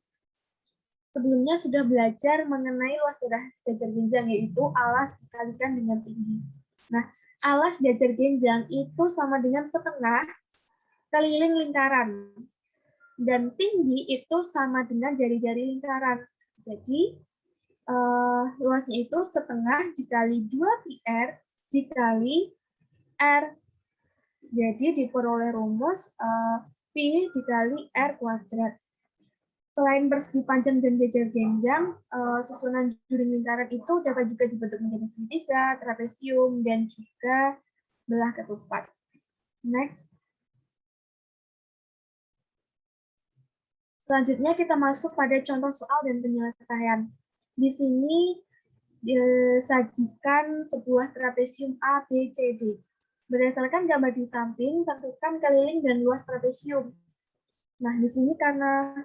Sebelumnya sudah belajar mengenai luas daerah jajar genjang, yaitu alas dikalikan dengan tinggi. Nah, alas jajar genjang itu sama dengan setengah keliling lingkaran. Dan tinggi itu sama dengan jari-jari lingkaran. Jadi, luasnya itu setengah dikali 2πr dikali R. Jadi, diperoleh rumus Pi dikali R kuadrat. Selain persegi panjang dan jajar genjang, susunan juring lingkaran itu dapat juga dibentuk menjadi segitiga, trapesium, dan juga belah ketupat. Next. Selanjutnya kita masuk pada contoh soal dan penyelesaian. Di sini disajikan sebuah trapesium A, B, C, D. Berdasarkan gambar di samping, tentukan keliling dan luas trapesium. Nah, di sini karena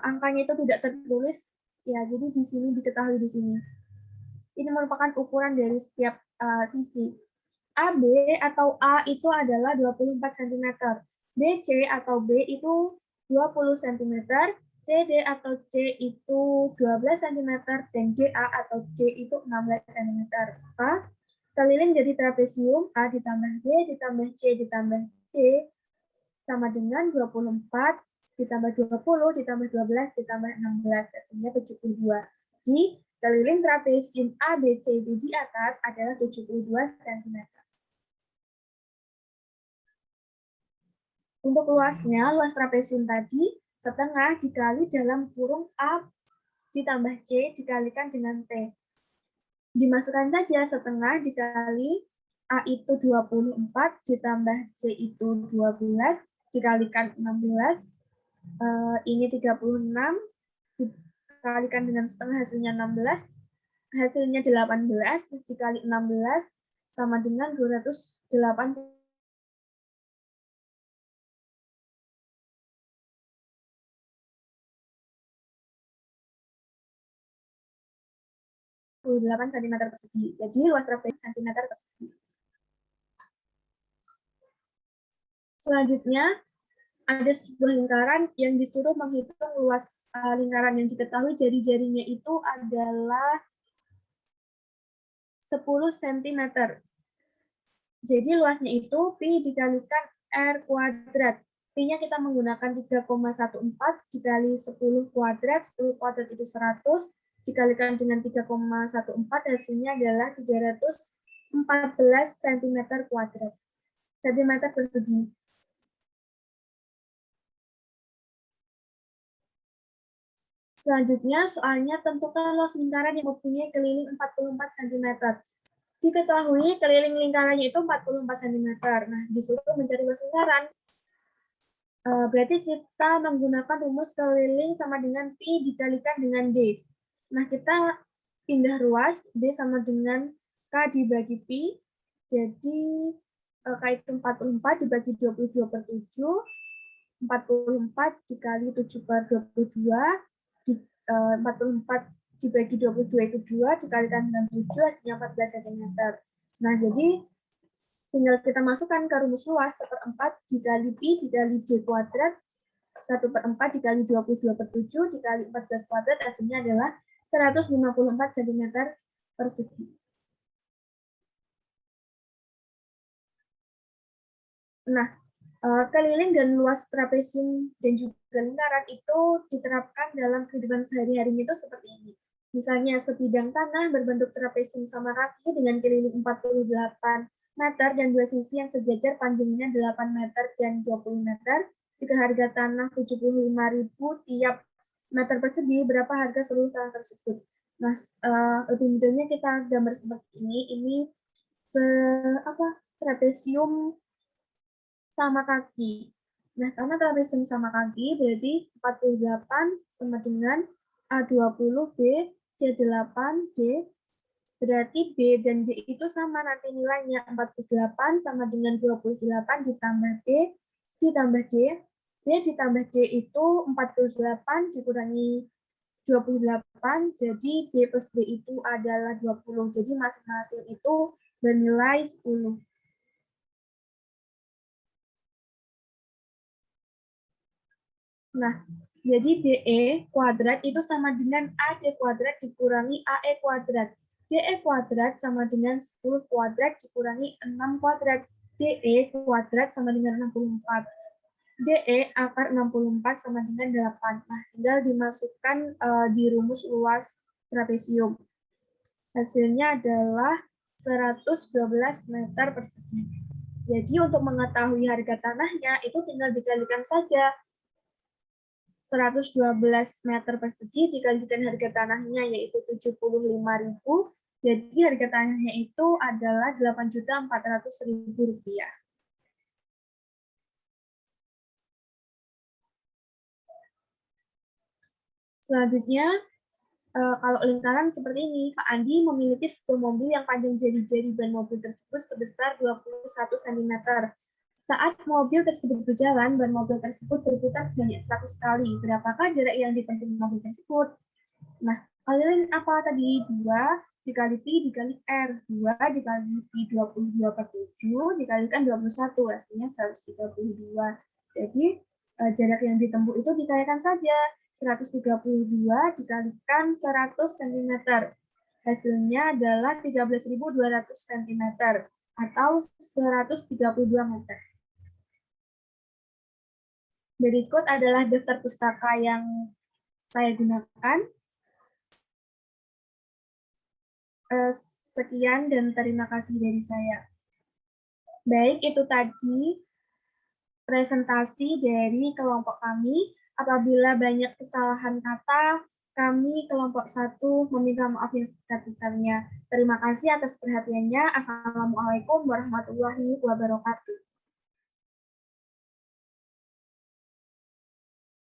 angkanya itu tidak tertulis, ya, jadi di sini diketahui di sini. Ini merupakan ukuran dari setiap sisi. AB atau A itu adalah 24 cm, BC atau B itu 20 cm, CD atau C itu 12 cm, dan DA atau D itu 16 cm. Maka keliling dari trapesium A ditambah B ditambah C ditambah D sama dengan 24 ditambah 20 ditambah 12 ditambah 16, artinya 72. Jadi, keliling trapesium A, B, C, D di atas adalah 72 cm. Untuk luasnya, luas trapesium tadi setengah dikali dalam kurung A ditambah C dikalikan dengan T. Dimasukkan saja setengah dikali A itu 24 ditambah C itu 12 dikalikan 16. Ini 36 dikalikan dengan setengah hasilnya 16, hasilnya 18 dikali 16 sama dengan 208. cm persegi. Jadi luas trapesium cm persegi. Selanjutnya ada sebuah lingkaran yang disuruh menghitung luas lingkaran yang diketahui jari-jarinya itu adalah 10 cm. Jadi luasnya itu Pi dikalikan R kuadrat. Pi-nya kita menggunakan 3,14 dikali 10 kuadrat. 10 kuadrat itu 100. Dikalikan dengan 3,14 hasilnya adalah 314 cm kuadrat. Cm persegi. Selanjutnya, soalnya tentukan luas lingkaran yang mempunyai keliling 44 cm. Diketahui keliling lingkarannya itu 44 cm. Nah, disuruh mencari luas lingkaran. Berarti kita menggunakan rumus keliling sama dengan Pi dikalikan dengan D. Nah, kita pindah ruas, D sama dengan K dibagi Pi. Jadi, K itu 44 dibagi 22/7. 44 dikali 7/22. 44 dibagi 22 itu 2, dikalikan dengan 7, hasilnya 14 cm. Nah, jadi tinggal kita masukkan ke rumus luas 1/4 dikali pi dikali d kuadrat, 1/4 dikali 22/7 dikali 14 kuadrat, hasilnya adalah 154 cm persegi. Nah, keliling dan luas trapesium dan juga lingkaran itu diterapkan dalam kehidupan sehari-hari itu seperti ini. Misalnya sebidang tanah berbentuk trapesium sama kaki dengan keliling 48 meter dan dua sisi yang sejajar panjangnya 8 meter dan 20 meter. Jika harga tanah 75.000 tiap meter persegi, berapa harga seluruh tanah tersebut? Nah, lebih mudahnya kita gambar seperti ini. Ini trapesium sama kaki. Nah, karena trapesium sama kaki, berarti 48 sama dengan A20, B, C8, D. Berarti B dan D itu sama nanti nilainya. 48 sama dengan 28 ditambah D, ditambah D. B ditambah D itu 48 dikurangi 28, jadi B plus D itu adalah 20. Jadi masing-masing itu bernilai 10. Nah, jadi DE kuadrat itu sama dengan AD kuadrat dikurangi AE kuadrat. DE kuadrat sama dengan 10 kuadrat dikurangi 6 kuadrat. DE kuadrat sama dengan 64. DE akar 64 sama dengan 8. Nah, tinggal dimasukkan di rumus luas trapesium. Hasilnya adalah 112 meter persegi. Jadi untuk mengetahui harga tanahnya itu tinggal dikalikan saja. 112 meter persegi dikalikan harga tanahnya yaitu 75.000. Jadi harga tanahnya itu adalah 8.400.000 rupiah. Selanjutnya, kalau lingkaran seperti ini, Pak Andi memiliki sebuah mobil yang panjang jari-jari ban mobil tersebut sebesar 21 cm. Saat mobil tersebut berjalan, ban mobil tersebut berputar sebanyak 100 kali. Berapakah jarak yang ditempuh mobil tersebut? Nah, kalian apa tadi? 2 dikali pi dikali R. 2 dikali pi 22/7 dikalikan 21. Hasilnya 132. Jadi, jarak yang ditempuh itu dikalikan saja. 132 dikalikan 100 cm. Hasilnya adalah 13.200 cm atau 132 meter. Berikut adalah daftar pustaka yang saya gunakan. Sekian dan terima kasih dari saya. Baik, itu tadi presentasi dari kelompok kami. Apabila banyak kesalahan kata, kami kelompok 1 meminta maaf yang sebesar-besarnya. Terima kasih atas perhatiannya. Assalamualaikum warahmatullahi wabarakatuh.